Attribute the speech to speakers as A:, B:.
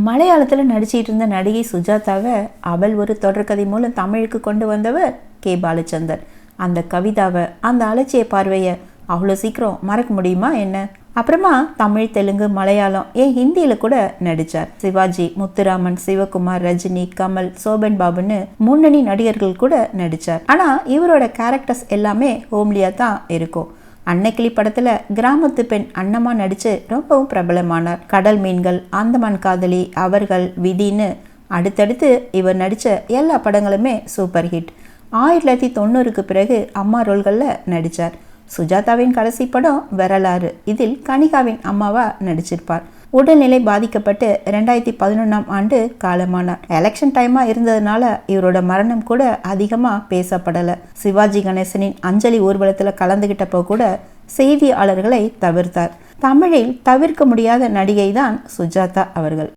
A: மலையாளத்தில் நடிச்சிட்டு இருந்த நடிகை சுஜாதாவை அவள் ஒரு தொடர்கதை மூலம் தமிழுக்கு கொண்டு வந்தவர் கே பாலச்சந்தர். அந்த கவிதாவை, அந்த அலட்சிய பார்வையை அவ்வளோ சீக்கிரம் மறக்க முடியுமா என்ன? அப்புறமா தமிழ், தெலுங்கு, மலையாளம், ஹிந்தியில் கூட நடித்தார். சிவாஜி, முத்துராமன், சிவகுமார், ரஜினி, கமல், சோபன் பாபுன்னு முன்னணி நடிகர்கள் கூட நடித்தார். ஆனால் இவரோட கேரக்டர்ஸ் எல்லாமே ஹோம்லியாக தான் இருக்கும். அன்னைக்கிளி படத்துல கிராமத்து பெண் அன்னமா நடிச்சு ரொம்பவும் பிரபலமானார். கடல் மீன்கள், அந்தமான் காதலி, அவர்கள், விதின்னு அடுத்தடுத்து இவர் நடித்த எல்லா படங்களுமே சூப்பர் ஹிட். 1990க்கு பிறகு அம்மா ரோல்களில் நடித்தார். சுஜாதாவின் கடைசி படம் வரலாறு. இதில் கனிகாவின் அம்மாவா நடிச்சிருப்பார். உடல்நிலை பாதிக்கப்பட்டு 2011ஆம் ஆண்டு காலமானார். எலெக்ஷன் டைமா இருந்ததுனால இவரோட மரணம் கூட அதிகமா பேசப்படலை. சிவாஜி கணேசனின் அஞ்சலி ஊர்வலத்தில் கலந்துகிட்டப்போ கூட செய்தியாளர்களை தவிர்த்தார். தமிழில் தவிர்க்க முடியாத நடிகை தான் சுஜாதா அவர்கள்.